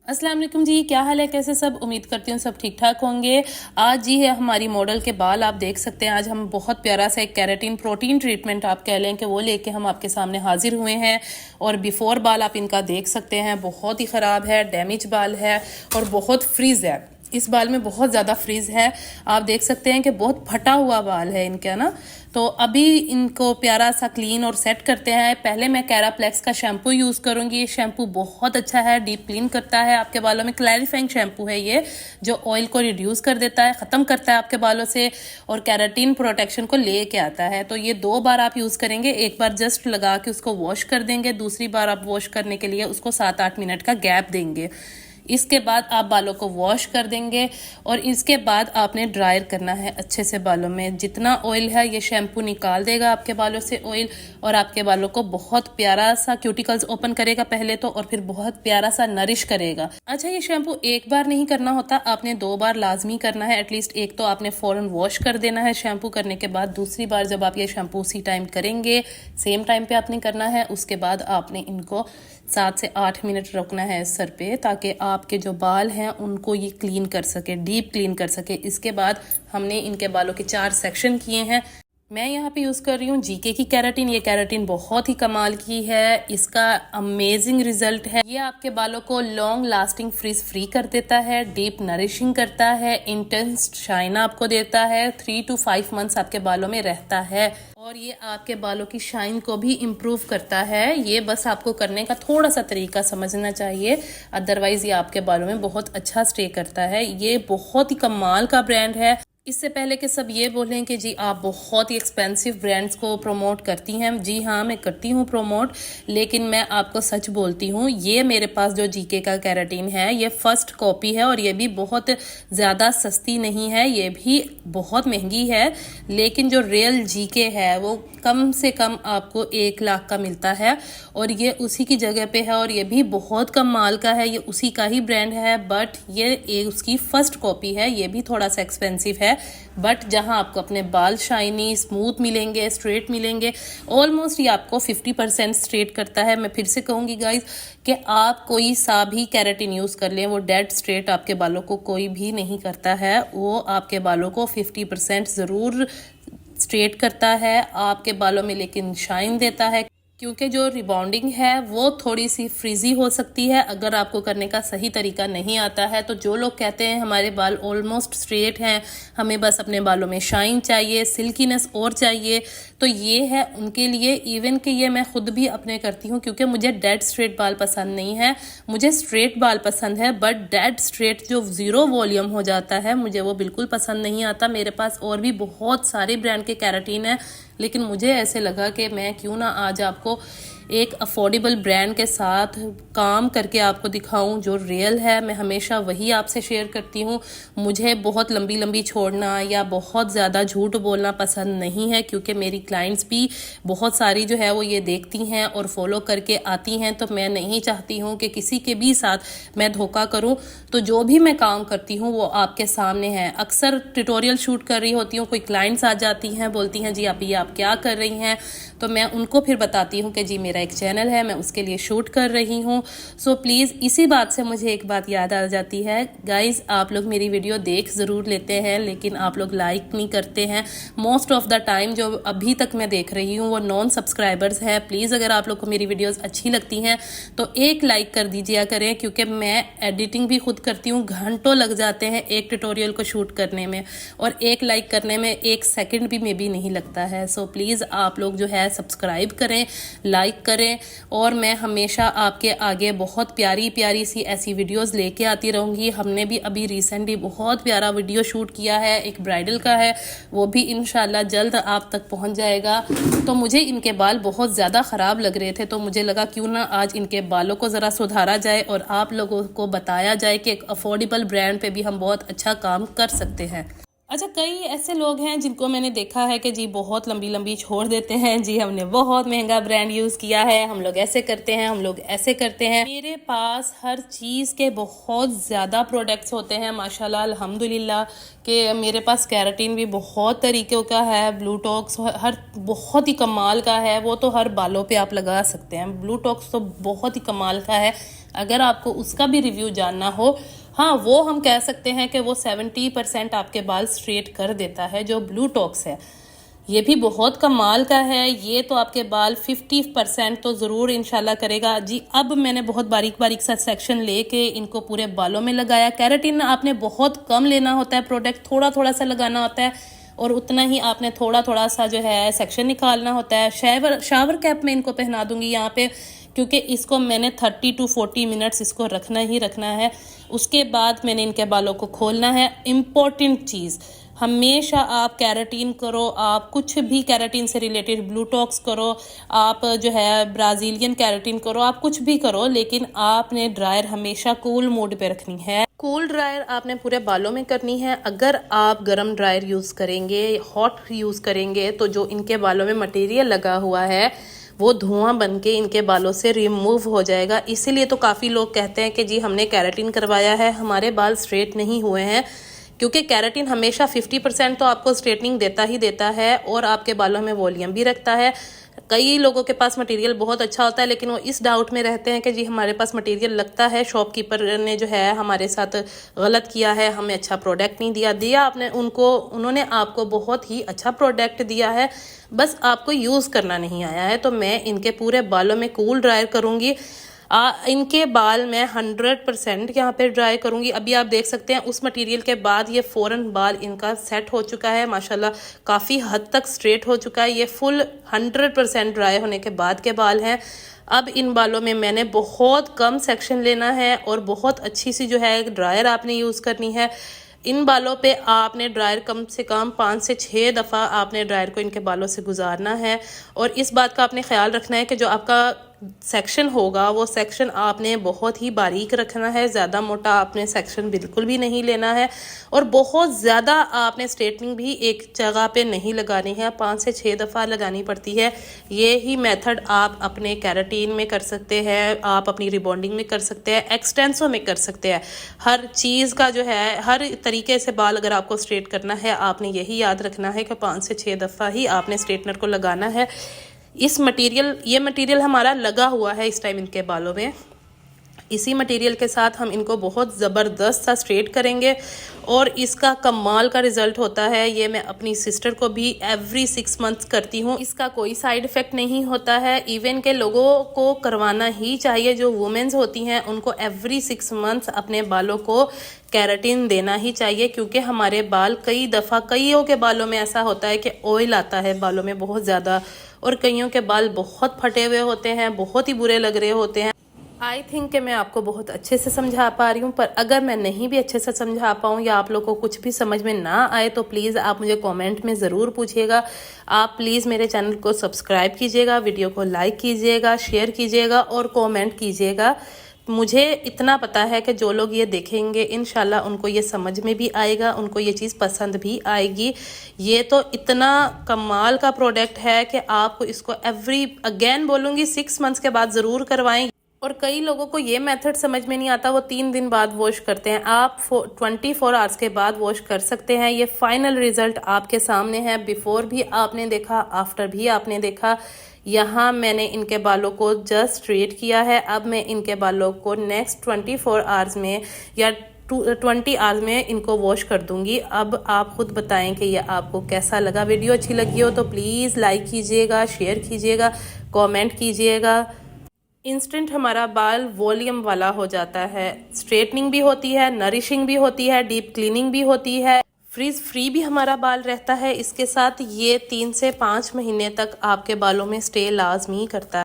अस्सलाम वालेकुम जी, क्या हाल है, कैसे सब। उम्मीद करती हूँ सब ठीक ठाक होंगे। आज जी है हमारी मॉडल के बाल, आप देख सकते हैं। आज हम बहुत प्यारा सा एक केराटिन प्रोटीन ट्रीटमेंट आप कह लें कि वो लेके हम आपके सामने हाजिर हुए हैं। और बिफोर बाल आप इनका देख सकते हैं, बहुत ही ख़राब है, डैमेज बाल है और बहुत फ्रीज़ है। इस बाल में बहुत ज़्यादा फ्रीज है, आप देख सकते हैं कि बहुत फटा हुआ बाल है इनका ना। तो अभी इनको प्यारा सा क्लीन और सेट करते हैं। पहले मैं कैराप्लेक्स का शैम्पू यूज़ करूंगी। ये शैम्पू बहुत अच्छा है, डीप क्लीन करता है आपके बालों में। क्लैरिफाइंग शैम्पू है ये, जो ऑयल को रिड्यूस कर देता है, ख़त्म करता है आपके बालों से और कैराटिन प्रोटेक्शन को लेके आता है। तो ये 2 बार आप यूज़ करेंगे। एक बार जस्ट लगा के उसको वॉश कर देंगे, दूसरी बार आप वॉश करने के लिए उसको 7-8 मिनट का गैप देंगे। इसके बाद आप बालों को वॉश कर देंगे और इसके बाद आपने ड्रायर करना है अच्छे से बालों में। जितना ऑयल है ये शैम्पू निकाल देगा आपके बालों से ऑयल, और आपके बालों को बहुत प्यारा सा क्यूटिकल्स ओपन करेगा पहले तो, और फिर बहुत प्यारा सा नरिश करेगा। अच्छा, ये शैम्पू एक बार नहीं करना होता, आपने 2 बार लाजमी करना है। एटलीस्ट एक तो आपने फ़ौरन वॉश कर देना है शैम्पू करने के बाद, दूसरी बार जब आप ये शैम्पू उसी टाइम करेंगे, सेम टाइम पे आपने करना है। उसके बाद आपने इनको 7 से 8 मिनट रखना है सर पे, ताकि आपके जो बाल हैं उनको ये क्लीन कर सके, डीप क्लीन कर सके। इसके बाद हमने इनके बालों के 4 सेक्शन किए हैं। मैं यहाँ पे यूज़ कर रही हूँ जीके की कैराटिन। ये कैराटिन बहुत ही कमाल की है, इसका अमेजिंग रिजल्ट है। ये आपके बालों को लॉन्ग लास्टिंग फ्रीज फ्री कर देता है, डीप नरिशिंग करता है, इंटेंस शाइन आपको देता है, 3 to 5 मंथ्स आपके बालों में रहता है। और ये आपके बालों की शाइन को भी इम्प्रूव करता है। ये बस आपको करने का थोड़ा सा तरीका समझना चाहिए, अदरवाइज ये आपके बालों में बहुत अच्छा स्टे करता है। ये बहुत ही कमाल का ब्रांड है। इससे पहले कि सब ये बोलें कि जी आप बहुत ही एक्सपेंसिव ब्रांड्स को प्रमोट करती हैं, जी हाँ मैं करती हूँ प्रमोट, लेकिन मैं आपको सच बोलती हूँ, ये मेरे पास जो जीके का कैराटिन है ये फर्स्ट कॉपी है और ये भी बहुत ज़्यादा सस्ती नहीं है, ये भी बहुत महंगी है। लेकिन जो रियल जीके है वो कम से कम आपको 1 लाख का मिलता है और ये उसी की जगह पे है और ये भी बहुत कम माल का है, ये उसी का ही ब्रांड है। बट ये उसकी फर्स्ट कॉपी है, ये भी थोड़ा सा एक्सपेंसिव है। बट जहां आपको अपने बाल शाइनी स्मूथ मिलेंगे, स्ट्रेट मिलेंगे, ऑलमोस्ट ये आपको 50% स्ट्रेट करता है। मैं फिर से कहूंगी गाइज कि आप कोई सा भी कैराटिन यूज़ कर लें, वो डेड स्ट्रेट आपके बालों को कोई भी नहीं करता है। वो आपके बालों को 50% ज़रूर स्ट्रेट करता है आपके बालों में, लेकिन शाइन देता है। क्योंकि जो रिबाउंडिंग है वो थोड़ी सी फ्रीजी हो सकती है अगर आपको करने का सही तरीका नहीं आता है। तो जो लोग कहते हैं हमारे बाल ऑलमोस्ट स्ट्रेट हैं, हमें बस अपने बालों में शाइन चाहिए, सिल्कीनेस और चाहिए, तो ये है उनके लिए। इवन कि ये मैं खुद भी अपने करती हूँ, क्योंकि मुझे डेड स्ट्रेट बाल पसंद नहीं है, मुझे स्ट्रेट बाल पसंद है। बट डेड स्ट्रेट जो 0 वॉल्यूम हो जाता है, मुझे वो बिल्कुल पसंद नहीं आता। मेरे पास और भी बहुत सारे ब्रांड के कैराटिन है, लेकिन मुझे ऐसे लगा कि मैं क्यों ना आज आपको एक अफोर्डेबल ब्रांड के साथ काम करके आपको दिखाऊं जो रियल है। मैं हमेशा वही आपसे शेयर करती हूं। मुझे बहुत लंबी लंबी छोड़ना या बहुत ज़्यादा झूठ बोलना पसंद नहीं है, क्योंकि मेरी क्लाइंट्स भी बहुत सारी जो है वो ये देखती हैं और फॉलो करके आती हैं। तो मैं नहीं चाहती हूँ कि किसी के भी साथ मैं धोखा करूँ। तो जो भी मैं काम करती हूँ वो आपके सामने है। अक्सर ट्यूटोरियल शूट कर रही होती हूँ, कोई क्लाइंट्स आ जाती हैं, बोलती हैं जी आप क्या कर रही हैं, तो मैं उनको फिर बताती हूँ कि जी मेरा एक चैनल है, मैं उसके लिए शूट कर रही हूँ। सो प्लीज़ इसी बात से मुझे एक बात याद आ जाती है गाइज, आप लोग मेरी वीडियो देख ज़रूर लेते हैं, लेकिन आप लोग लाइक नहीं करते हैं। मोस्ट ऑफ द टाइम जो अभी तक मैं देख रही हूँ वो नॉन सब्सक्राइबर्स हैं। प्लीज़ अगर आप लोग को मेरी वीडियोज़ अच्छी लगती हैं तो एक लाइक कर दीजिए करें, क्योंकि मैं एडिटिंग भी खुद करती हूँ, घंटों लग जाते हैं एक ट्यूटोरियल को शूट करने में, और एक लाइक करने में 1 सेकंड भी मे भी नहीं लगता है। सो प्लीज़ आप लोग जो है सब्सक्राइब करें, लाइक करें, और मैं हमेशा आपके आगे बहुत प्यारी प्यारी सी ऐसी वीडियोस लेके आती रहूँगी। हमने भी अभी रिसेंटली बहुत प्यारा वीडियो शूट किया है, एक ब्राइडल का है, वो भी इंशाल्लाह जल्द आप तक पहुँच जाएगा। तो मुझे इनके बाल बहुत ज़्यादा ख़राब लग रहे थे, तो मुझे लगा क्यों ना आज इनके बालों को ज़रा सुधारा जाए और आप लोगों को बताया जाए कि एक अफोर्डेबल ब्रांड पे भी हम बहुत अच्छा काम कर सकते हैं। अच्छा, कई ऐसे लोग हैं जिनको मैंने देखा है कि जी बहुत लंबी लंबी छोड़ देते हैं, जी हमने बहुत महंगा ब्रांड यूज़ किया है, हम लोग ऐसे करते हैं, हम लोग ऐसे करते हैं। मेरे पास हर चीज़ के बहुत ज़्यादा प्रोडक्ट्स होते हैं माशाल्लाह अल्हम्दुलिल्लाह, कि मेरे पास कैराटिन भी बहुत तरीक़ों का है, ब्लूटॉक्स हर बहुत ही कमाल का है, वो तो हर बालों पे आप लगा सकते हैं। ब्लूटॉक्स तो बहुत ही कमाल का है, अगर आपको उसका भी रिव्यू जानना हो, हाँ वो हम कह सकते हैं कि वो 70% आपके बाल स्ट्रेट कर देता है, जो ब्लू टॉक्स है। ये भी बहुत कमाल का है, ये तो आपके बाल 50% तो ज़रूर इंशाल्लाह करेगा जी। अब मैंने बहुत बारीक बारीक सा सेक्शन लेके इनको पूरे बालों में लगाया। कैरेटिन आपने बहुत कम लेना होता है प्रोडक्ट, थोड़ा थोड़ा सा लगाना होता है और उतना ही आपने थोड़ा थोड़ा सा जो है सेक्शन निकालना होता है। शावर कैप में इनको पहना दूंगी यहाँ पे, क्योंकि इसको मैंने 30 to 40 मिनट्स इसको रखना ही रखना है। उसके बाद मैंने इनके बालों को खोलना है। इम्पोर्टेंट चीज़, हमेशा आप कैरेटीन करो, आप कुछ भी कैरेटीन से रिलेटेड ब्लूटॉक्स करो, आप जो है ब्राज़ीलियन कैरेटीन करो, आप कुछ भी करो, लेकिन आपने ड्रायर हमेशा कूल मोड पे रखनी है। कूल ड्रायर आपने पूरे बालों में करनी है। अगर आप गर्म ड्रायर यूज़ करेंगे, हॉट यूज़ करेंगे, तो जो इनके बालों में मटेरियल लगा हुआ है वो धुआं बन के इनके बालों से रिमूव हो जाएगा। इसीलिए तो काफ़ी लोग कहते हैं कि जी हमने कैरेटीन करवाया है, हमारे बाल स्ट्रेट नहीं हुए हैं, क्योंकि कैरेटीन हमेशा 50% तो आपको स्ट्रेटनिंग देता ही देता है और आपके बालों में वॉल्यूम भी रखता है। कई लोगों के पास मटेरियल बहुत अच्छा होता है, लेकिन वो इस डाउट में रहते हैं कि जी हमारे पास मटेरियल लगता है, शॉपकीपर ने जो है हमारे साथ गलत किया है, हमें अच्छा प्रोडक्ट नहीं दिया आपने उन्होंने आपको बहुत ही अच्छा प्रोडक्ट दिया है, बस आपको यूज़ करना नहीं आया है। तो मैं इनके पूरे बालों में कूल ड्रायर करूँगी। इनके बाल मैं 100% यहाँ पे ड्राई करूँगी। अभी आप देख सकते हैं उस मटेरियल के बाद ये फ़ौरन बाल इनका सेट हो चुका है, माशाल्लाह काफ़ी हद तक स्ट्रेट हो चुका है। ये फुल 100% ड्राई होने के बाद के बाल हैं। अब इन बालों में मैंने बहुत कम सेक्शन लेना है और बहुत अच्छी सी जो है ड्रायर आपने यूज़ करनी है। इन बालों पे आपने ड्रायर कम से कम 5 से 6 दफ़ा आपने ड्रायर को इनके बालों से गुजारना है। और इस बात का आपने ख्याल रखना है कि जो आपका सेक्शन होगा वो सेक्शन आपने बहुत ही बारीक रखना है, ज़्यादा मोटा आपने सेक्शन बिल्कुल भी नहीं लेना है और बहुत ज़्यादा आपने स्ट्रेटनिंग भी एक जगह पे नहीं लगानी है, 5 से 6 दफ़ा लगानी पड़ती है। ये ही मेथड आप अपने कैरेटीन में कर सकते हैं, आप अपनी रिबॉन्डिंग में कर सकते हैं, एक्सटेंसो में कर सकते हैं। हर चीज़ का जो है, हर तरीके से बाल अगर आपको स्ट्रेट करना है, आपने यही याद रखना है कि 5 से 6 दफ़ा ही आपने स्ट्रेटनर को लगाना है। ये मटेरियल हमारा लगा हुआ है इस टाइम इनके बालों में। इसी मटेरियल के साथ हम इनको बहुत ज़बरदस्त सा स्ट्रेट करेंगे और इसका कमाल का रिज़ल्ट होता है। ये मैं अपनी सिस्टर को भी एवरी 6 मंथ्स करती हूँ। इसका कोई साइड इफ़ेक्ट नहीं होता है। इवन के लोगों को करवाना ही चाहिए, जो वुमेन्स होती हैं उनको एवरी 6 मंथ्स अपने बालों को कैरेटीन देना ही चाहिए, क्योंकि हमारे बाल कईयों के बालों में ऐसा होता है कि ऑयल आता है बालों में बहुत ज़्यादा, और कईयों के बाल बहुत फटे हुए होते हैं, बहुत ही बुरे लग रहे होते हैं। आई थिंक कि मैं आपको बहुत अच्छे से समझा पा रही हूँ, पर अगर मैं नहीं भी अच्छे से समझा पाऊँ या आप लोगों को कुछ भी समझ में ना आए तो प्लीज़ आप मुझे कमेंट में ज़रूर पूछिएगा। आप प्लीज़ मेरे चैनल को सब्सक्राइब कीजिएगा, वीडियो को लाइक कीजिएगा, शेयर कीजिएगा और कमेंट कीजिएगा। मुझे इतना पता है कि जो लोग ये देखेंगे इंशाल्लाह उनको ये समझ में भी आएगा, उनको ये चीज़ पसंद भी आएगी। ये तो इतना कमाल का प्रोडक्ट है कि आपको इसको अगेन बोलूँगी 6 मंथ्स के बाद ज़रूर करवाएं। और कई लोगों को ये मेथड समझ में नहीं आता, वो 3 दिन बाद वॉश करते हैं। आप 24 आवर्स के बाद वॉश कर सकते हैं। ये फाइनल रिजल्ट आपके सामने है। बिफोर भी आपने देखा, आफ्टर भी आपने देखा। यहाँ मैंने इनके बालों को जस्ट स्ट्रेट किया है। अब मैं इनके बालों को नेक्स्ट 24 आवर्स में या 20 आवर्स में इनको वॉश कर दूंगी। अब आप खुद बताएं कि ये आपको कैसा लगा। वीडियो अच्छी लगी हो तो प्लीज़ लाइक कीजिएगा, शेयर कीजिएगा, कमेंट कीजिएगा। इंस्टेंट हमारा बाल वॉल्यूम वाला हो जाता है, स्ट्रेटनिंग भी होती है, नरिशिंग भी होती है, डीप क्लीनिंग भी होती है, फ्रीज फ्री भी हमारा बाल रहता है। इसके साथ ये 3 से 5 महीने तक आपके बालों में स्टे लाजमी करता है।